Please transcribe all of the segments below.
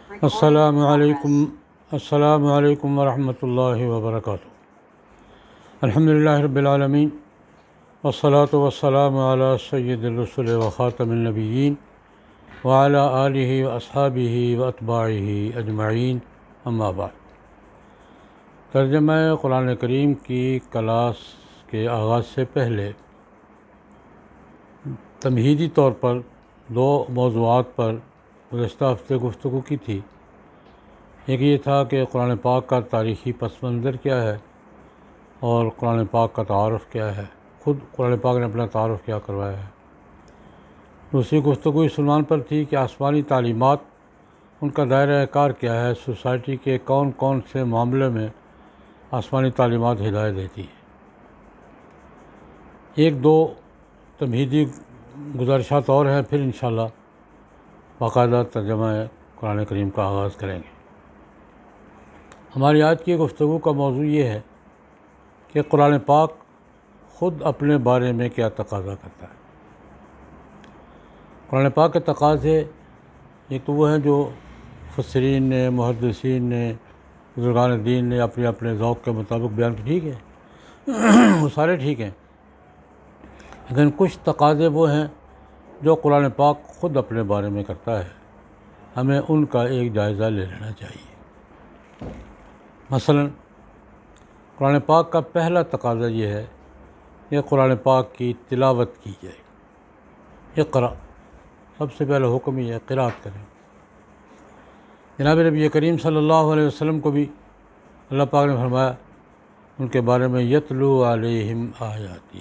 السلام علیکم ورحمۃ اللہ وبرکاتہ۔ الحمدللہ رب العالمین والصلاة والسلام علی سید الرسل وخاتم النبیین وعلی آلہ واصحابہ واتباعہ اجمعین، اما بعد۔ ترجمہ قرآن کریم کی کلاس کے آغاز سے پہلے تمہیدی طور پر دو موضوعات پر گزشتہ ہفتے گفتگو کی تھی۔ ایک یہ تھا کہ قرآن پاک کا تاریخی پس منظر کیا ہے اور قرآن پاک کا تعارف کیا ہے، خود قرآن پاک نے اپنا تعارف کیا کروایا ہے۔ دوسری گفتگو اس عنوان پر تھی کہ آسمانی تعلیمات، ان کا دائرہ کار کیا ہے، سوسائٹی کے کون کون سے معاملے میں آسمانی تعلیمات ہدایت دیتی ہے۔ ایک دو تمہیدی گزارشات اور ہیں، پھر انشاءاللہ باقاعدہ ترجمہ قرآن کریم کا آغاز کریں گے۔ ہماری آج کی گفتگو کا موضوع یہ ہے کہ قرآن پاک خود اپنے بارے میں کیا تقاضا کرتا ہے۔ قرآن پاک کے تقاضے ایک تو وہ ہیں جو مفسرین نے، محدثین نے، بزرگان دین نے اپنے اپنے ذوق کے مطابق بیان کی، ٹھیک ہے، وہ سارے ٹھیک ہیں، لیکن کچھ تقاضے وہ ہیں جو قرآن پاک خود اپنے بارے میں کرتا ہے، ہمیں ان کا ایک جائزہ لے لینا چاہیے۔ مثلا قرآن پاک کا پہلا تقاضا یہ ہے کہ قرآن پاک کی تلاوت کی جائے۔ اقرأ، سب سے پہلا حکم یہ ہے، قرأت کریں۔ جناب نبی کریم صلی اللہ علیہ وسلم کو بھی اللہ پاک نے فرمایا ان کے بارے میں، یتلو علیہم آیاتی،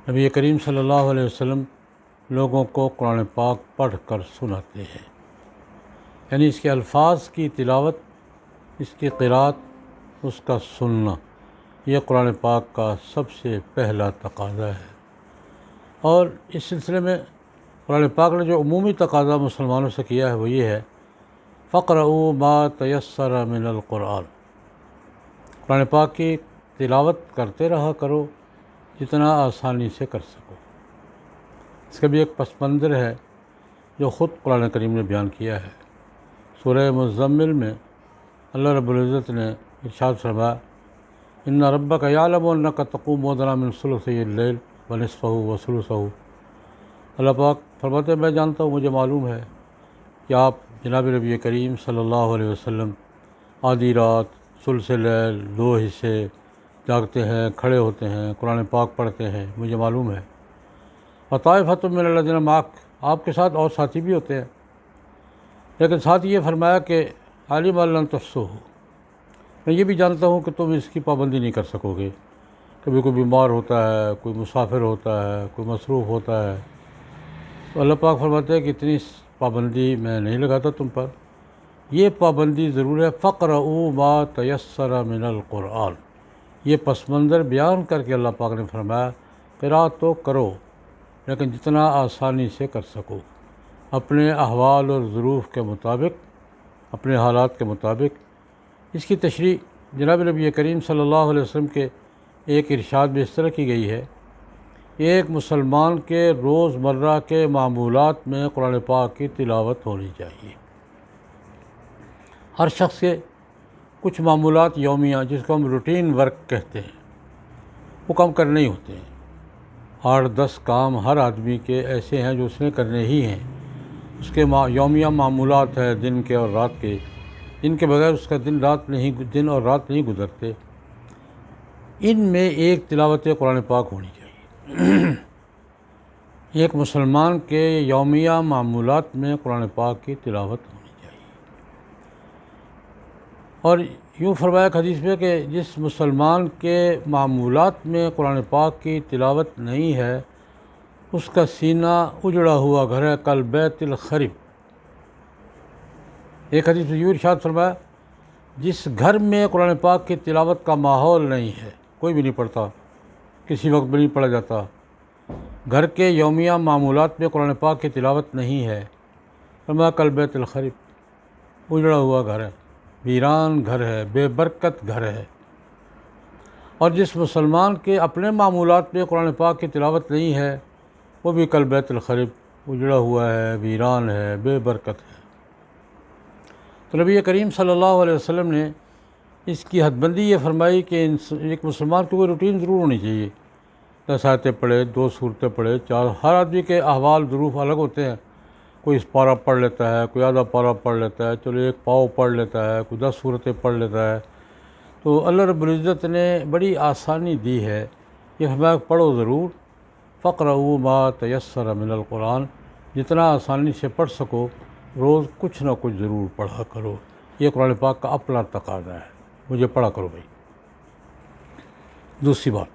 نبی کریم صلی اللہ علیہ وسلم لوگوں کو قرآن پاک پڑھ کر سناتے ہیں، یعنی اس کے الفاظ کی تلاوت، اس کی قرأت، اس کا سننا، یہ قرآن پاک کا سب سے پہلا تقاضا ہے۔ اور اس سلسلے میں قرآن پاک نے جو عمومی تقاضا مسلمانوں سے کیا ہے وہ یہ ہے، فَاقْرَؤُوا مَا تَيَسَّرَ مِنَ الْقُرْآنِ، قرآن پاک کی تلاوت کرتے رہا کرو جتنا آسانی سے کر سکو۔ اس کا بھی ایک پس منظر ہے جو خود قرآن کریم نے بیان کیا ہے۔ سورہ مزمل میں اللہ رب العزت نے ارشاد فرمایا، ان ربک یعلم انک تقوم ادنی من ثلثی اللیل ونصفہ وثلثہ، اللہ پاک فرماتے ہیں میں جانتا ہوں، مجھے معلوم ہے کہ آپ جناب نبی کریم صلی اللہ علیہ وسلم آدھی رات، ثلث لیل، دو حصے جاگتے ہیں، کھڑے ہوتے ہیں، قرآن پاک پڑھتے ہیں، مجھے معلوم ہے۔ وطائفۃ من الذین معک، آپ کے ساتھ اور ساتھی بھی ہوتے ہیں، لیکن ساتھ یہ فرمایا کہ علم ان لن تحصوہ، میں یہ بھی جانتا ہوں کہ تم اس کی پابندی نہیں کر سکو گے، کبھی کوئی بیمار ہوتا ہے، کوئی مسافر ہوتا ہے، کوئی مصروف ہوتا ہے، تو اللہ پاک فرماتے ہیں کہ اتنی پابندی میں نہیں لگاتا تم پر، یہ پابندی ضرور ہے، فَاقْرَؤُوا مَا تَيَسَّرَ مِنَ الْقُرْآنِ، یہ پس منظر بیان کر کے اللہ پاک نے فرمایا قرأت تو کرو لیکن جتنا آسانی سے کر سکو، اپنے احوال اور ظروف کے مطابق، اپنے حالات کے مطابق۔ اس کی تشریح جناب نبی کریم صلی اللہ علیہ وسلم کے ایک ارشاد میں اس طرح کی گئی ہے، ایک مسلمان کے روز مرہ کے معمولات میں قرآن پاک کی تلاوت ہونی چاہیے۔ ہر شخص کے کچھ معمولات یومیہ، جس کو ہم روٹین ورک کہتے ہیں، وہ کم کرنے ہی ہوتے ہیں۔ 8-10 کام ہر آدمی کے ایسے ہیں جو اس نے کرنے ہی ہیں، اس کے یومیہ معمولات ہیں دن کے اور رات کے، جن کے بغیر اس کا دن اور رات نہیں گزرتے، ان میں ایک تلاوت قرآن پاک ہونی چاہیے۔ ایک مسلمان کے یومیہ معمولات میں قرآن پاک کی تلاوت ہونی چاہیے۔ اور یوں فرمایا حدیث میں کہ جس مسلمان کے معمولات میں قرآن پاک کی تلاوت نہیں ہے، اس کا سینہ اجڑا ہوا گھر ہے، کل بیت الخرب۔ ایک حدیث میں یوں ارشاد فرمایا، جس گھر میں قرآن پاک کی تلاوت کا ماحول نہیں ہے، کوئی بھی نہیں پڑھتا، کسی وقت بھی نہیں پڑھا جاتا، گھر کے یومیہ معمولات میں قرآن پاک کی تلاوت نہیں ہے، فرمایا کل بیت الخرب، اجڑا ہوا گھر ہے، ویران گھر ہے، بے برکت گھر ہے۔ اور جس مسلمان کے اپنے معمولات میں قرآن پاک کی تلاوت نہیں ہے، وہ بھی کل بیت الخرب، اجڑا ہوا ہے، ویران ہے، بے برکت ہے۔ تو نبی کریم صلی اللہ علیہ وسلم نے اس کی حد بندی یہ فرمائی کہ ایک مسلمان کی کوئی روٹین ضرور ہونی چاہیے. 10 آیتیں پڑھے، 2 سورتیں پڑھے، 4. ہر آدمی کے احوال ظروف الگ ہوتے ہیں. کوئی اس پارہ پڑھ لیتا ہے، کوئی آدھا پارہ پڑھ لیتا ہے، چلو ایک پاؤ پڑھ لیتا ہے، کوئی 10 سورتیں پڑھ لیتا ہے. تو اللہ رب العزت نے بڑی آسانی دی ہے. یہ فرمایا پڑھو ضرور. فقرؤوا ما تیسر من القرآن، جتنا آسانی سے پڑھ سکو روز کچھ نہ کچھ ضرور پڑھا کرو. یہ قرآن پاک کا اپنا تقاضا ہے، مجھے پڑھا کرو بھائی. دوسری بات،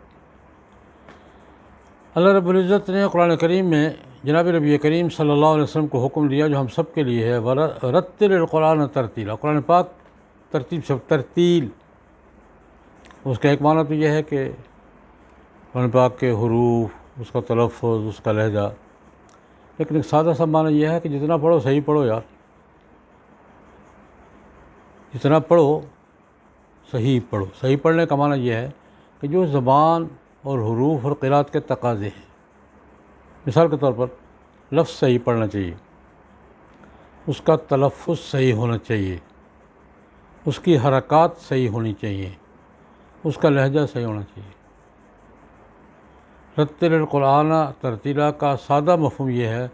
اللہ رب العزت نے قرآن کریم میں جناب نبی کریم صلی اللہ علیہ وسلم کو حکم دیا جو ہم سب کے لیے ہے، رتل القرآن ترتیلا. قرآن پاک ترتیب سے ترتیل، اس کا ایک معنی تو یہ ہے کہ قرآن پاک کے حروف، اس کا تلفظ، اس کا لہجہ. لیکن ایک سادہ سا معنی یہ ہے کہ جتنا پڑھو صحیح پڑھو یار، جتنا پڑھو صحیح پڑھو. صحیح پڑھنے کا معنی یہ ہے کہ جو زبان اور حروف اور قرات کے تقاضے ہیں. مثال کے طور پر لفظ صحیح پڑھنا چاہیے، اس کا تلفظ صحیح ہونا چاہیے، اس کی حرکات صحیح ہونی چاہیے، اس کا لہجہ صحیح ہونا چاہیے. رتل القرآن ترتیلا کا سادہ مفہوم یہ ہے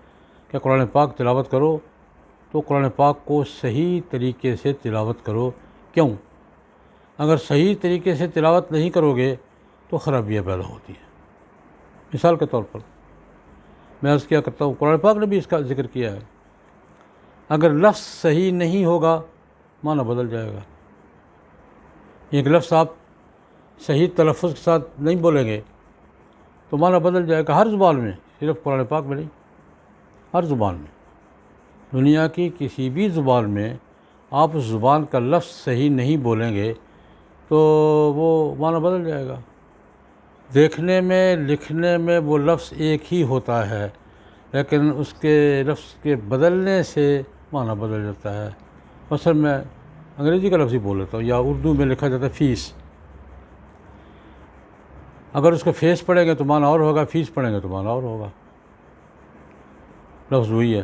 کہ قرآن پاک تلاوت کرو تو قرآن پاک کو صحیح طریقے سے تلاوت کرو. کیوں؟ اگر صحیح طریقے سے تلاوت نہیں کرو گے تو خرابیاں پیدا ہوتی ہیں. مثال کے طور پر میں عرض کیا کرتا ہوں، قرآن پاک نے بھی اس کا ذکر کیا ہے. اگر لفظ صحیح نہیں ہوگا معنی بدل جائے گا. ایک لفظ آپ صحیح تلفظ کے ساتھ نہیں بولیں گے تو معنی بدل جائے گا. ہر زبان میں، صرف قرآن پاک میں نہیں، ہر زبان میں، دنیا کی کسی بھی زبان میں آپ اس زبان کا لفظ صحیح نہیں بولیں گے تو وہ معنی بدل جائے گا. دیکھنے میں، لکھنے میں وہ لفظ ایک ہی ہوتا ہے، لیکن اس کے لفظ کے بدلنے سے معنی بدل جاتا ہے. مثلا میں انگریزی کا لفظ ہی بول لیتا ہوں، یا اردو میں لکھا جاتا ہے فیس. اگر اس کو فیس پڑھیں گے تو معنی اور ہوگا، فیس پڑھیں گے تو معنی اور ہوگا. لفظ وہی ہے.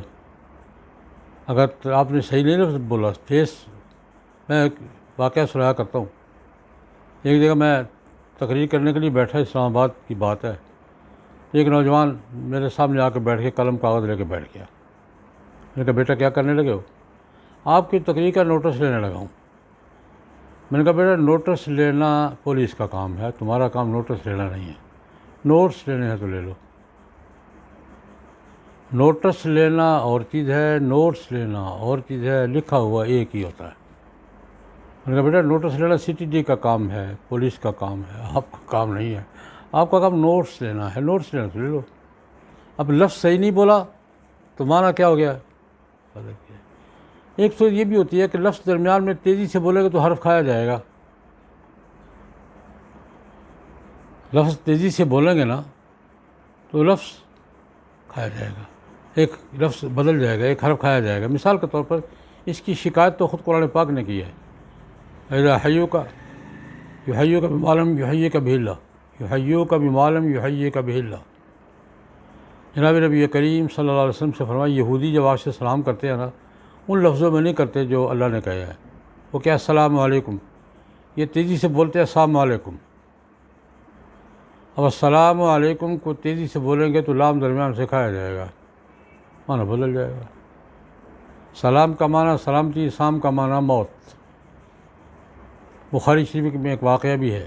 اگر آپ نے صحیح نہیں لفظ بولا فیس. میں ایک واقعہ سنایا کرتا ہوں. ایک جگہ میں تقریر کرنے کے لیے بیٹھا، اسلام آباد کی بات ہے. ایک نوجوان میرے سامنے آ کے بیٹھ کے قلم کاغذ لے کے بیٹھ گیا. میں نے کہا بیٹا کیا کرنے لگے ہو؟ آپ کی تقریر کا نوٹس لینے لگا ہوں. میں نے کہا بیٹا نوٹس لینا پولیس کا کام ہے، تمہارا کام نوٹس لینا نہیں ہے. نوٹس لینے ہیں تو لے لو. نوٹس لینا اور چیز ہے، نوٹس لینا اور چیز ہے. لکھا ہوا ایک ہی ہوتا ہے. میں نے کہا بیٹا نوٹس لینا سی ٹی ڈی کا کام ہے، پولیس کا کام ہے، آپ کا کام نہیں ہے. آپ کا کام نوٹس لینا ہے، نوٹس لینا تو لے لو. اب لفظ صحیح نہیں بولا تو معنی کیا ہو گیا؟ بدل گیا. ایک صورت یہ بھی ہوتی ہے کہ لفظ درمیان میں تیزی سے بولے گا تو حرف کھایا جائے گا. لفظ تیزی سے بولیں گے نا تو لفظ کھایا جائے گا، ایک لفظ بدل جائے گا، ایک حرف کھایا جائے گا. مثال کے طور پر اس کی شکایت تو خود قرآن پاک نے کی ہے. اذا حیوک یحییک بما لم یحییک بہ اللہ، یحییک بما لم یحییک بہ اللہ. جناب نبی کریم صلی اللہ علیہ وسلم سے فرمایا یہودی جب آپ سے سلام کرتے ہیں نا ان لفظوں میں نہیں کرتے جو اللہ نے کہا ہے. وہ کیا السلام علیکم، یہ تیزی سے بولتے ہیں السلام علیکم. اب السلام علیکم کو تیزی سے بولیں گے تو لام درمیان سے کھایا جائے گا، معنی بدل جائے گا. سلام کا معنی سلامتی، سام کا معنی موت. بخاری شریف میں ایک واقعہ بھی ہے. رسول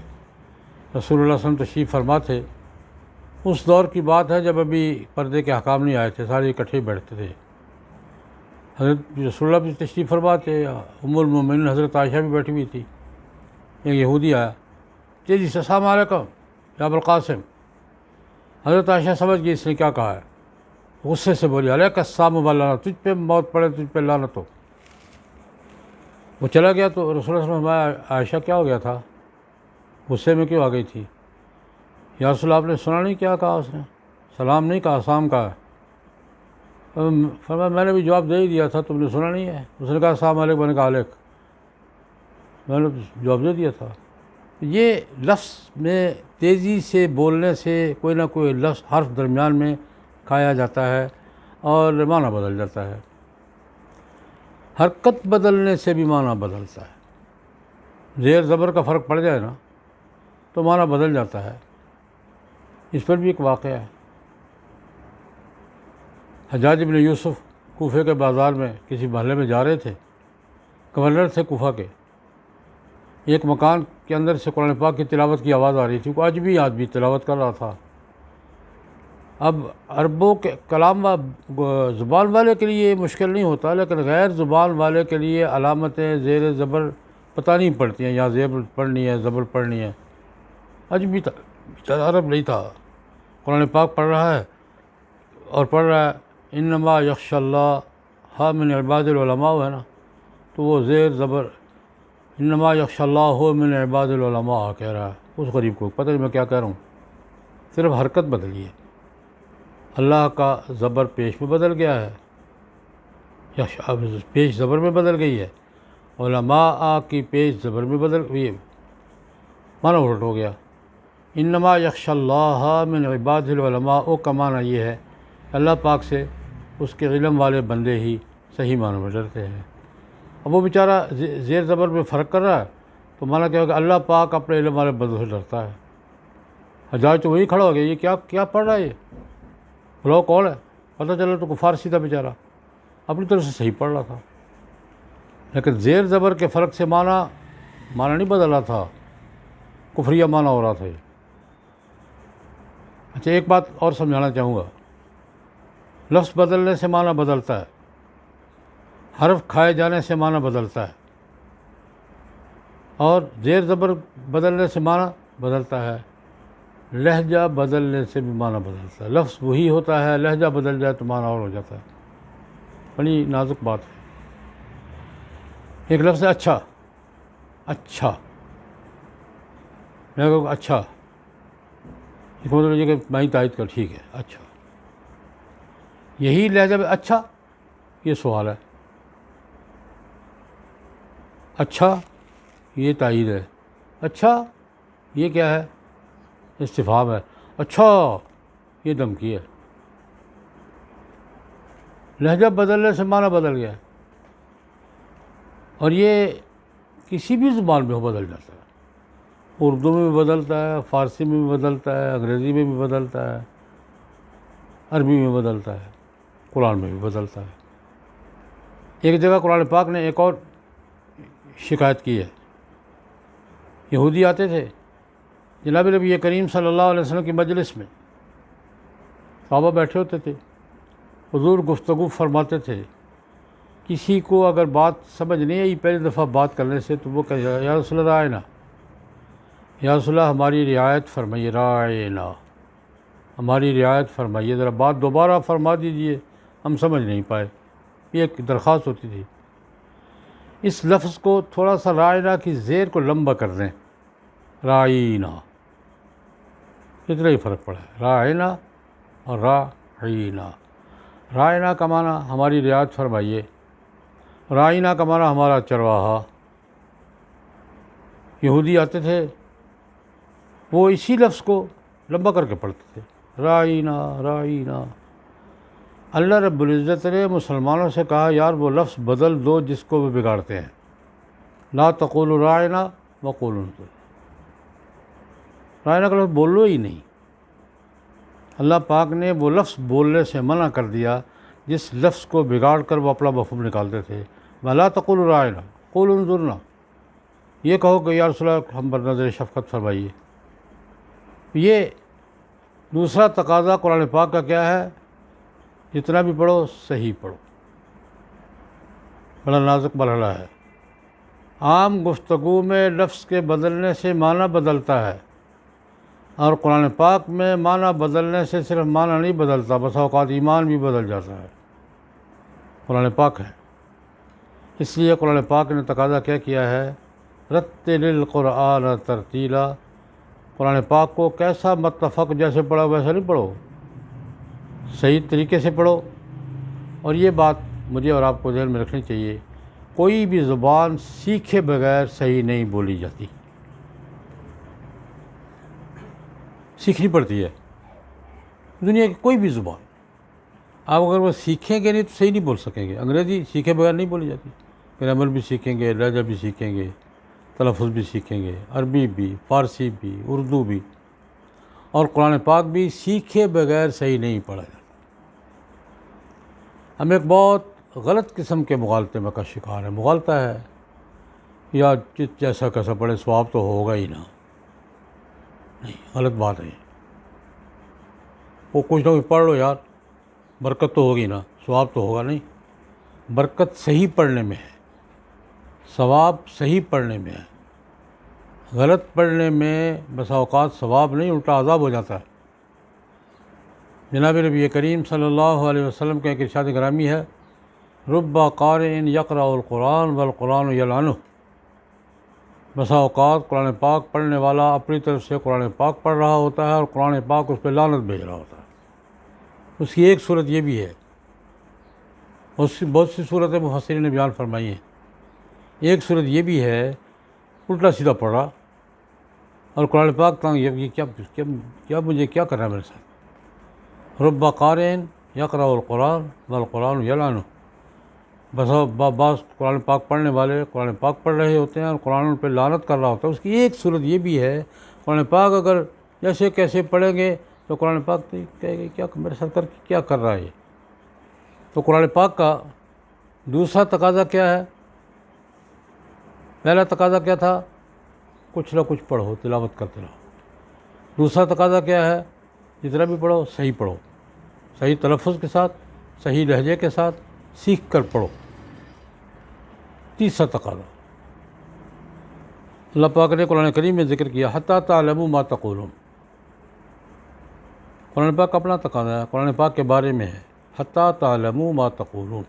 اللہ صلی اللہ علیہ وسلم تشریف فرما تھے. اس دور کی بات ہے جب ابھی پردے کے احکام نہیں آئے تھے، سارے اکٹھے بیٹھتے تھے. حضرت رسول اللہ بھی تشریف فرما تھے، ام المومنین حضرت عائشہ بھی بیٹھی ہوئی تھی. ایک یہودی آیا تیزی سے السلام علیکم یا ابوالقاسم. حضرت عائشہ سمجھ گئی اس نے کیا کہا ہے. غصے سے بولی علیک السلام و لعنت، تجھ پہ موت پڑے، تجھ پہ لعنت ہو. وہ چلا گیا تو رسول اللہ صلی اللہ علیہ وسلم عائشہ کیا ہو گیا تھا، غصے میں کیوں آ گئی تھی؟ یا رسول اللہ آپ نے سنا نہیں کیا کہا اس نے؟ سلام نہیں کہا، سلام کہا. فرمایا میں نے بھی جواب دے ہی دیا تھا، تم نے سنا نہیں ہے؟ اس نے کہا السلام علیکم، میں نے کہا علیک، میں نے جواب دے دیا تھا. یہ لفظ میں تیزی سے بولنے سے کوئی نہ کوئی لفظ حرف درمیان میں کھایا جاتا ہے اور معنی بدل جاتا ہے. حرکت بدلنے سے بھی معنی بدلتا ہے، زیر زبر کا فرق پڑ جائے نا تو معنی بدل جاتا ہے۔ اس پر بھی ایک واقعہ ہے۔ حجاج بن یوسف کوفے کے بازار میں کسی محلے میں جا رہے تھے، گورنر تھے کوفہ کے۔ ایک مکان کے اندر سے قرآن پاک کی تلاوت کی آواز آ رہی تھی، کوئی اجنبی آدمی تلاوت کر رہا تھا۔ اب عربوں کے کلام زبان والے کے لیے مشکل نہیں ہوتا، لیکن غیر زبان والے کے لیے علامتیں زیر زبر پتہ نہیں پڑتی ہیں، یا زیب پڑھنی ہے، زبر پڑھنی ہے۔ اجنبی تھا، بیچارہ عرب نہیں تھا، قرآن پاک پڑھ رہا ہے اور پڑھ رہا ہے انما یخش اللہ من عباد العلماء ہے نا، تو وہ زیر زبر انما یخش اللہ من عباد العلماء کہہ رہا ہے۔ اس غریب کو پتہ نہیں میں کیا کہہ رہا ہوں، صرف حرکت بدلی ہے۔ اللہ کا زبر پیش میں بدل گیا ہے، پیش زبر میں بدل گئی ہے، علماء کی پیش زبر میں بدل گئی، معنی الٹ ہو گیا۔ انما یخش اللہ من عباد العلماء کا معنی یہ ہے کہ اللہ پاک سے اس کے علم والے بندے ہی صحیح معنی میں ڈرتے ہیں۔ اب وہ بیچارہ زیر زبر میں فرق کر رہا ہے، تو معنی کیا ہوگا، اللہ پاک اپنے علم والے بندوں سے ڈرتا ہے۔ حجاج تو وہی کھڑا ہو گیا، یہ کیا پڑھ رہا ہے، یہ بلاؤ کون ہے؟ پتہ چلا تو فارسی تھا بیچارہ، اپنی طرف سے صحیح پڑھ رہا تھا، لیکن زیر زبر کے فرق سے معنی نہیں بدل رہا تھا، کفریہ معنی ہو رہا تھا۔ اچھا، ایک بات اور سمجھانا چاہوں گا، لفظ بدلنے سے معنی بدلتا ہے، حرف کھائے جانے سے معنی بدلتا ہے، اور زیر زبر بدلنے سے معنی بدلتا ہے، لہجہ بدلنے سے بھی معنی بدلتا ہے۔ لفظ وہی ہوتا ہے، لہجہ بدل جائے تو معنی اور ہو جاتا ہے۔ بڑی نازک بات ہے۔ ایک لفظ ہے اچھا، میں کہوں اچھا، اس کا مطلب یہ کہ میں ہی تائید کر، ٹھیک ہے اچھا، یہی لہجہ میں اچھا، یہ سوال ہے، اچھا یہ تائید ہے، اچھا یہ کیا ہے، استفہام ہے، اچھا یہ دھمکی ہے۔ لہجہ بدلنے سے معنی بدل گیا ہے، اور یہ کسی بھی زبان میں بدل جاتا ہے، اردو میں بھی بدلتا ہے، فارسی میں بھی بدلتا ہے، انگریزی میں بھی بدلتا ہے، عربی میں بدلتا ہے، قرآن میں بھی بدلتا ہے۔ ایک جگہ قرآن پاک نے ایک اور شکایت کی ہے۔ یہودی آتے تھے جناب نبی کریم صلی اللہ علیہ وسلم کی مجلس میں، صحابہ بیٹھے ہوتے تھے، حضور گفتگو فرماتے تھے، کسی کو اگر بات سمجھ نہیں آئی پہلی دفعہ بات کرنے سے تو وہ کہے یا رسول اللہ رائنا، یا رسول اللہ ہماری رعایت فرمائیے، رائنا ہماری رعایت فرمائیے، ذرا بات دوبارہ فرما دیجئے، ہم سمجھ نہیں پائے، یہ ایک درخواست ہوتی تھی۔ اس لفظ کو تھوڑا سا رائنا کی زیر کو لمبا کر دیں، رائنا، اتنا ہی فرق پڑا ہے، رائنا اور رائنا۔ رائنا کا معنی ہماری رعایت فرمائیے، رائنا کا معنی ہمارا چرواہا۔ یہودی آتے تھے، وہ اسی لفظ کو لمبا کر کے پڑھتے تھے، رائنا رائنا۔ اللہ رب العزت نے مسلمانوں سے کہا یار وہ لفظ بدل دو جس کو وہ بگاڑتے ہیں، لا تقولوا رائنا وقولوا انظرنا، رائنا کا لفظ بولو ہی نہیں۔ اللہ پاک نے وہ لفظ بولنے سے منع کر دیا جس لفظ کو بگاڑ کر وہ اپنا مفہوم نکالتے تھے۔ لا تقولوا رائنا قولوا انظرنا، یہ کہو کہ یا رسول اللہ ہم پر نظر شفقت فرمائیے۔ یہ دوسرا تقاضا قرآن پاک کا کیا ہے، جتنا بھی پڑھو صحیح پڑھو، بڑا نازک مرحلہ ہے۔ عام گفتگو میں لفظ کے بدلنے سے معنی بدلتا ہے، اور قرآن پاک میں معنی بدلنے سے صرف معنی نہیں بدلتا، بس اوقات ایمان بھی بدل جاتا ہے۔ قرآن پاک ہے، اس لیے قرآن پاک نے تقاضا کیا ہے، رتل القرآن ترتیلا، قرآن پاک کو کیسا متفق جیسے پڑھو ویسا نہیں پڑھو، صحیح طریقے سے پڑھو۔ اور یہ بات مجھے اور آپ کو ذہن میں رکھنی چاہیے، کوئی بھی زبان سیکھے بغیر صحیح نہیں بولی جاتی، سیکھنی پڑتی ہے۔ دنیا کی کوئی بھی زبان آپ اگر وہ سیکھیں گے نہیں تو صحیح نہیں بول سکیں گے۔ انگریزی سیکھے بغیر نہیں بولی جاتی، پھر عمل بھی سیکھیں گے، لہجہ بھی سیکھیں گے، تلفظ بھی سیکھیں گے، عربی بھی، فارسی بھی، اردو بھی، اور قرآن پاک بھی سیکھے بغیر صحیح نہیں پڑھا جاتا۔ ہم ایک بہت غلط قسم کے مغالطے کا شکار ہے۔ مغالطہ ہے یا جیسا کیسا پڑھے ثواب تو ہوگا ہی نا، نہیں، غلط بات ہے۔ وہ کچھ نہ کچھ پڑھ لو یار، برکت تو ہوگی نا، ثواب تو ہوگا نہیں۔ برکت صحیح پڑھنے میں ہے، ثواب صحیح پڑھنے میں ہے۔ غلط پڑھنے میں بسا اوقات ثواب نہیں، الٹا عذاب ہو جاتا ہے۔ جناب نبی کریم صلی اللہ علیہ وسلم کا ایک ارشاد گرامی ہے، رب قارئ یقرأ القرآن والقرآن یلعنہ۔ بسا اوقات قرآن پاک پڑھنے والا اپنی طرف سے قرآن پاک پڑھ رہا ہوتا ہے اور قرآن پاک اس پہ لعنت بھیج رہا ہوتا ہے۔ اس کی ایک صورت یہ بھی ہے، بہت سی صورتیں مفسرین نے بیان فرمائی ہیں۔ ایک صورت یہ بھی ہے، الٹا سیدھا پڑھ رہا اور قرآن پاک یہ کیا مجھے کیا کرنا ہے میرے ساتھ۔ رب قارئ یقرأ القرآن والقرآن یلعنہ۔ بعض قرآن پاک پڑھنے والے قرآن پاک پڑھ رہے ہوتے ہیں اور قرآن ان پہ لعنت کر رہا ہوتا ہے۔ اس کی ایک صورت یہ بھی ہے، قرآن پاک اگر جیسے کیسے پڑھیں گے تو قرآن پاک تو کہے گا کیا میرے ساتھ کیا کر رہا ہے یہ۔ تو قرآن پاک کا دوسرا تقاضا کیا ہے؟ پہلا تقاضا کیا تھا؟ کچھ نہ کچھ پڑھو، تلاوت کرتے رہو۔ دوسرا تقاضا کیا ہے؟ جتنا بھی پڑھو صحیح پڑھو، صحیح تلفظ کے ساتھ، صحیح لہجے کے ساتھ سیکھ کر پڑھو۔ تیسرا تقاضا اللہ پاک نے قرآن کریم میں ذکر کیا، حتیٰ تعلموا ما تقولون۔ قرآن پاک اپنا تقاضا ہے، قرآن پاک کے بارے میں ہے، حتیٰ تعلموا ما تقولون۔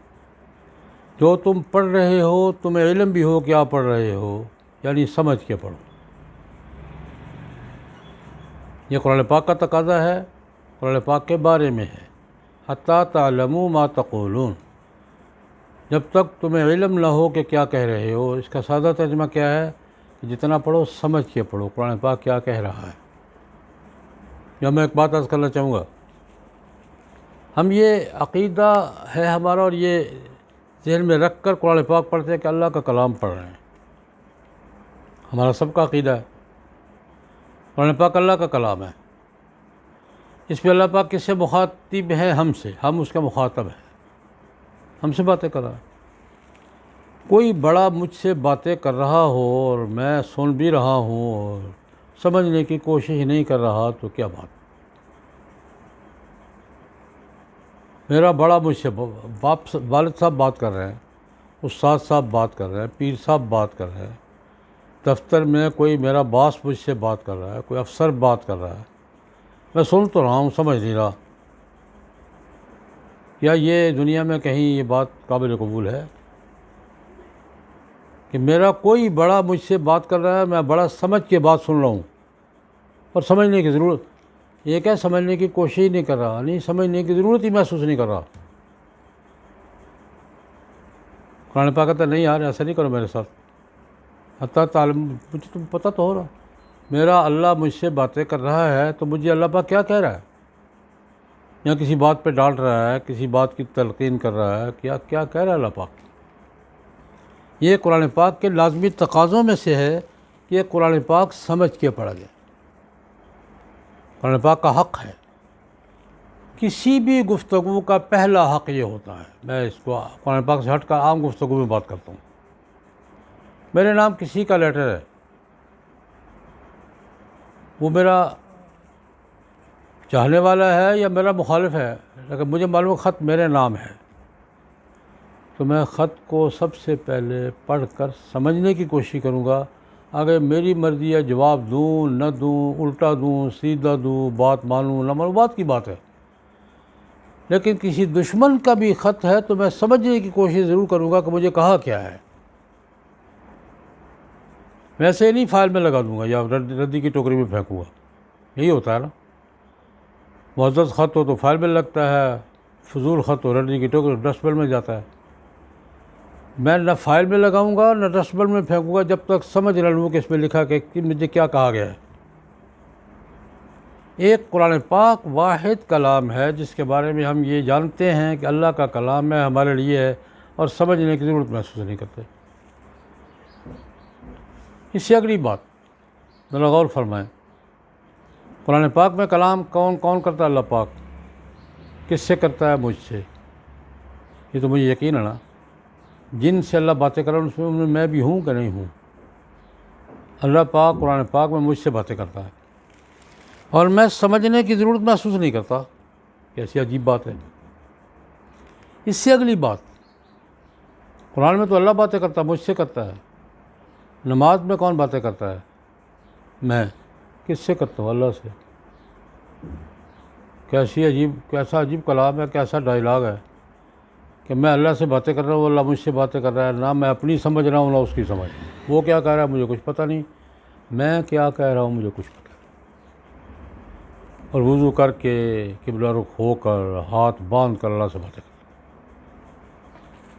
جو تم پڑھ رہے ہو تمہیں علم بھی ہو کیا پڑھ رہے ہو، یعنی سمجھ کے پڑھو۔ یہ قرآن پاک کا تقاضا ہے، قرآن پاک کے بارے میں ہے، حتیٰ تعلموا ما تقولون۔ جب تک تمہیں علم نہ ہو کہ کیا کہہ رہے ہو۔ اس کا سادہ ترجمہ کیا ہے کہ جتنا پڑھو سمجھ کے پڑھو قرآن پاک کیا کہہ رہا ہے۔ یا میں ایک بات عرض کرنا چاہوں گا، ہم یہ عقیدہ ہے ہمارا اور یہ ذہن میں رکھ کر قرآن پاک پڑھتے ہیں کہ اللہ کا کلام پڑھ رہے ہیں۔ ہمارا سب کا عقیدہ ہے قرآن پاک اللہ کا کلام ہے۔ اس پہ اللہ پاک کس سے مخاطب ہے؟ ہم سے، ہم اس کا مخاطب ہیں، ہم سے باتیں کر رہا ہے۔ کوئی بڑا مجھ سے باتیں کر رہا ہو اور میں سن بھی رہا ہوں اور سمجھنے کی کوشش نہیں کر رہا تو کیا بات؟ میرا بڑا مجھ سے والد صاحب بات کر رہے ہیں، استاد صاحب بات کر رہے ہیں، پیر صاحب بات کر رہے ہیں، دفتر میں کوئی میرا باس مجھ سے بات کر رہا ہے، کوئی افسر بات کر رہا ہے، میں سن تو رہا ہوں، سمجھ نہیں رہا۔ کیا یہ دنیا میں کہیں یہ بات قابل قبول ہے کہ میرا کوئی بڑا مجھ سے بات کر رہا ہے، میں بڑا سمجھ کے بات سن رہا ہوں اور سمجھنے کی ضرورت یہ کہ سمجھنے کی کوشش ہی نہیں کر رہا، نہیں سمجھنے کی ضرورت ہی محسوس نہیں کر رہا۔ قرآن پاک کہتا نہیں یار ایسا نہیں کرو میرے ساتھ، حتیٰ تعلم، مجھے تم پتہ تو ہو رہا میرا اللہ مجھ سے باتیں کر رہا ہے تو مجھے اللہ پاک کیا کہہ رہا ہے، یا کسی بات پہ ڈانٹ رہا ہے، کسی بات کی تلقین کر رہا ہے، کیا کہہ رہا ہے اللہ پاک۔ یہ قرآن پاک کے لازمی تقاضوں میں سے ہے کہ قرآن پاک سمجھ کے پڑھا جائے۔ قرآن پاک کا حق ہے، کسی بھی گفتگو کا پہلا حق یہ ہوتا ہے، میں اس کو قرآن پاک سے ہٹ کر عام گفتگو میں بات کرتا ہوں۔ میرے نام کسی کا لیٹر ہے، وہ میرا چاہنے والا ہے یا میرا مخالف ہے، لیکن مجھے معلوم خط میرے نام ہے، تو میں خط کو سب سے پہلے پڑھ کر سمجھنے کی کوشش کروں گا۔ اگر میری مرضی ہے جواب دوں نہ دوں، الٹا دوں سیدھا دوں، بات مانوں نہ مانوں، بات کی بات ہے، لیکن کسی دشمن کا بھی خط ہے تو میں سمجھنے کی کوشش ضرور کروں گا کہ مجھے کہا کیا ہے۔ ویسے نہیں فائل میں لگا دوں گا یا ردی کی ٹوکری میں پھینکوں گا، یہی ہوتا ہے نا۔ معزز خط ہو تو فائل میں لگتا ہے، فضول خط ہو ردی کی ٹوکری ڈسٹ بن میں جاتا ہے۔ میں نہ فائل میں لگاؤں گا نہ ڈسٹ بن میں پھینکوں گا جب تک سمجھ نہ لوں کہ اس میں لکھا کہ مجھے کیا کہا گیا ہے۔ ایک قرآن پاک واحد کلام ہے جس کے بارے میں ہم یہ جانتے ہیں کہ اللہ کا کلام ہے، ہمارے لیے ہے، اور سمجھنے کی ضرورت محسوس نہیں کرتے۔ اس سے اگلی بات ذرا غور فرمائیں، قرآن پاک میں کلام کون کون کرتا ہے؟ اللہ پاک کس سے کرتا ہے؟ مجھ سے۔ یہ تو مجھے یقین ہے نا، جن سے اللہ باتیں کر رہا ہے اس میں میں بھی ہوں کہ نہیں ہوں؟ اللہ پاک قرآن پاک میں مجھ سے باتیں کرتا ہے اور میں سمجھنے کی ضرورت محسوس نہیں کرتا۔ کیسی عجیب بات ہے۔ اس سے اگلی بات، قرآن میں تو اللہ باتیں کرتا ہے، مجھ سے کرتا ہے۔ نماز میں کون باتیں کرتا ہے؟ میں۔ کس سے کرتا ہوں؟ اللہ سے۔ کیسا عجیب کلام ہے، کیسا ڈائلاگ ہے کہ میں اللہ سے باتیں کر رہا ہوں، اللہ مجھ سے باتیں کر رہا ہے۔ نہ میں اپنی سمجھ رہا ہوں نہ اس کی سمجھ۔ وہ کیا کہہ رہا ہے مجھے کچھ پتہ نہیں، میں کیا کہہ رہا ہوں مجھے کچھ پتہ نہیں۔ اور وضو کر کے قبلہ رخ ہو کر ہاتھ باندھ کر اللہ سے باتیں کرتا۔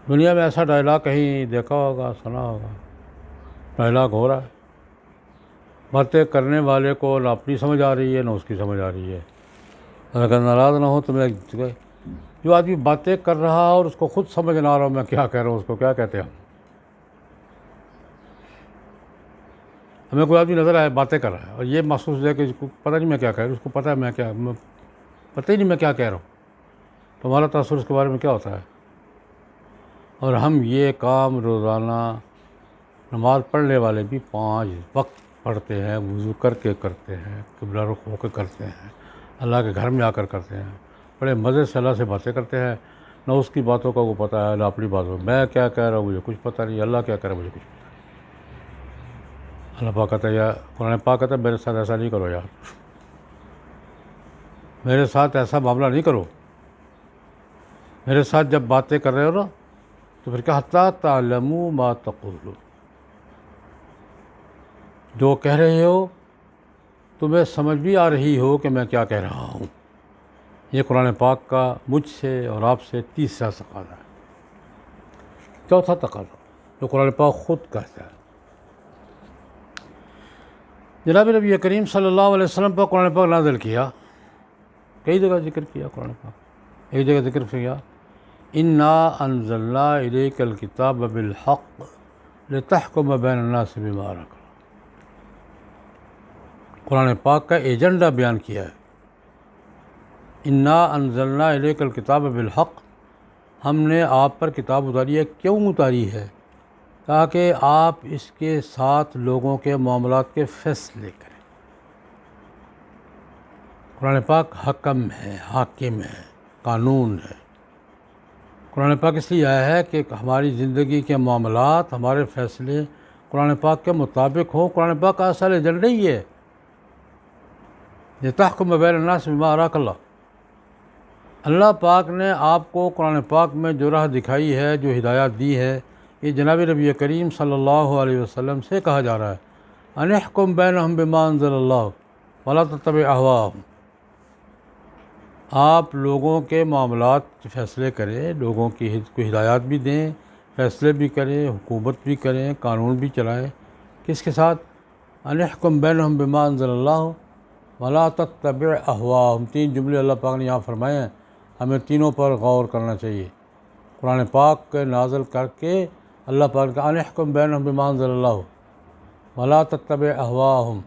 دنیا میں ایسا ڈائلاگ کہیں دیکھا ہوگا، سنا ہوگا؟ ڈائلاگ ہو رہا ہے۔ باتیں کرنے والے کو نہ اپنی سمجھ آ رہی ہے نہ اس کی سمجھ آ رہی ہے۔ اگر ناراض نہ ہو تو میں، جو آدمی باتیں کر رہا اور اس کو خود سمجھ نہ آ رہا ہوں میں کیا کہہ رہا ہوں، اس کو کیا کہتے ہیں؟ ہمیں کوئی آدمی نظر آئے باتیں کر رہا ہے اور یہ محسوس ہے کہ اس کو پتہ نہیں میں کیا کہہ رہا ہوں، اس کو پتہ ہے میں پتہ ہی نہیں میں کیا کہہ رہا ہوں، تو ہمارا تاثر اس کے بارے میں کیا ہوتا ہے؟ اور ہم یہ کام روزانہ نماز پڑھنے والے بھی 5 وقت پڑھتے ہیں، وضو کر کے کرتے ہیں، قبلہ رخ ہو کے کرتے ہیں، اللہ کے گھر میں آ کر کرتے ہیں، بڑے مزے سے اللہ سے باتیں کرتے ہیں۔ نہ اس کی باتوں کا وہ پتہ ہے نہ اپنی باتوں، میں کیا کہہ رہا ہوں مجھے کچھ پتہ نہیں، اللہ کیا کہہ رہا ہے مجھے کچھ پتہ نہیں۔ اللہ پاک کہتا ہے، یا قرآن پاک کہتا ہے میرے ساتھ ایسا نہیں کرو یار، میرے ساتھ ایسا معاملہ نہیں کرو۔ میرے ساتھ جب باتیں کر رہے ہو نا تو پھر کہ حتیٰ تعلموا ما تقولون، جو کہہ رہے ہو تمہیں سمجھ بھی آ رہی ہو کہ میں کیا کہہ رہا ہوں۔ یہ قرآن پاک کا مجھ سے اور آپ سے تیسرا تقاضا ہے۔ چوتھا تقاضا جو قرآن پاک خود کہتا ہے، جناب نبی کریم صلی اللہ علیہ وسلم پر قرآن پاک نازل کیا، کئی جگہ ذکر کیا قرآن پاک۔ ایک جگہ ذکر کیا انا انزلنا الیک الکتاب بالحق لتحکم بین الناس بما اراک اللہ۔ قرآن پاک کا ایجنڈا بیان کیا ہے۔ انا انزلنا الیک الکتاب بالحق، ہم نے آپ پر کتاب اتاری ہے۔ کیوں اتاری ہے؟ تاکہ آپ اس کے ساتھ لوگوں کے معاملات کے فیصلے کریں۔ قرآن پاک حکم ہے، حاکم ہے، قانون ہے۔ قرآن پاک اس لیے آیا ہے کہ ہماری زندگی کے معاملات، ہمارے فیصلے قرآن پاک کے مطابق ہوں۔ قرآن پاک کا اصل ایجنڈا ہی ہے لتحکم بین الناس بما اراک اللہ۔ اللہ پاک نے آپ کو قرآن پاک میں جو راہ دکھائی ہے، جو ہدایات دی ہے، یہ جناب نبی کریم صلی اللہ علیہ وسلم سے کہا جا رہا ہے ان احکم بینہم بما انزل اللہ ولا تتبع اہواءہم۔ آپ لوگوں کے معاملات فیصلے کریں، لوگوں کی کو ہدایات بھی دیں، فیصلے بھی کریں، حکومت بھی کریں، قانون بھی چلائیں۔ کس کے ساتھ؟ ان احکم بینہم بما انزل اللہ ولا تتبع اہواءہم۔ 3 جملے اللہ پاک نے یہاں فرمائے ہیں، ہمیں تینوں پر غور کرنا چاہیے۔ قرآن پاک کے نازل کر کے اللہ پاک کا ان احکم بینہم بما انزل اللہ ولا تتبع اہواءہم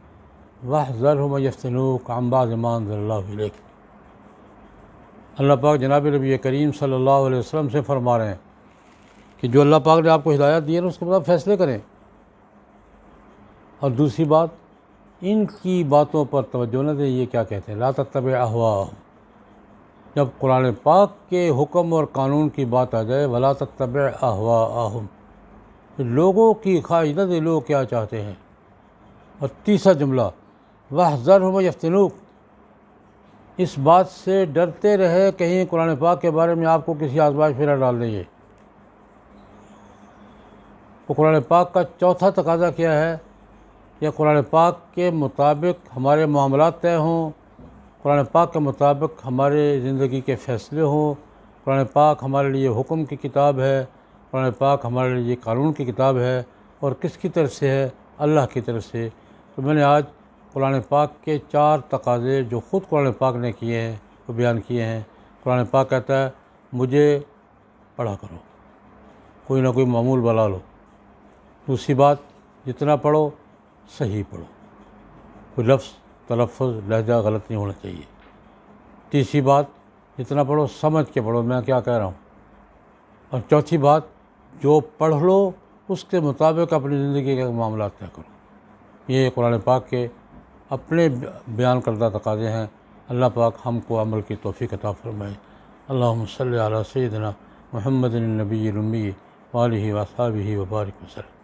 واحذرھم ان یفتنوک عن بعض ما انزل اللہ الیک۔ اللہ پاک جناب نبی کریم صلی اللہ علیہ وسلم سے فرما رہے ہیں کہ جو اللہ پاک نے آپ کو ہدایت دی ہے نا اس کے بعد فیصلے کریں۔ اور دوسری بات، ان کی باتوں پر توجہ نہ دیں۔ یہ کیا کہتے ہیں؟ لا تتبع اہواءہم۔ جب قرآن پاک کے حکم اور قانون کی بات آ جائے ولا تتبع اہواءہم، لوگوں کی خواہش نہ دے، لوگ کیا چاہتے ہیں۔ اور تیسرا جملہ واحذرھم ان یفتنوک، اس بات سے ڈرتے رہے کہیں قرآن پاک کے بارے میں آپ کو کسی آزمائش میں نہ ڈال دیں۔ تو قرآن پاک کا چوتھا تقاضا کیا ہے کہ قرآن پاک کے مطابق ہمارے معاملات طے ہوں، قرآن پاک کے مطابق ہمارے زندگی کے فیصلے ہوں۔ قرآن پاک ہمارے لیے حکم کی کتاب ہے، قرآن پاک ہمارے لیے قانون کی کتاب ہے۔ اور کس کی طرف سے ہے؟ اللہ کی طرف سے۔ تو میں نے آج قرآن پاک کے 4 تقاضے جو خود قرآن پاک نے کیے ہیں وہ بیان کیے ہیں۔ قرآن پاک کہتا ہے مجھے پڑھا کرو، کوئی نہ کوئی معمول بنا لو۔ دوسری بات، جتنا پڑھو صحیح پڑھو، کوئی لفظ تلفظ لہجہ غلط نہیں ہونا چاہیے۔ تیسری بات، جتنا پڑھو سمجھ کے پڑھو میں کیا کہہ رہا ہوں۔ اور چوتھی بات، جو پڑھ لو اس کے مطابق اپنی زندگی کے معاملات طے کرو۔ یہ قرآن پاک کے اپنے بیان کردہ تقاضے ہیں۔ اللہ پاک ہم کو عمل کی توفیق عطا فرمائے۔ اللہم صلی علی سیدنا محمد النبی الامی وآلہ واصحابہ وبارک وسلم۔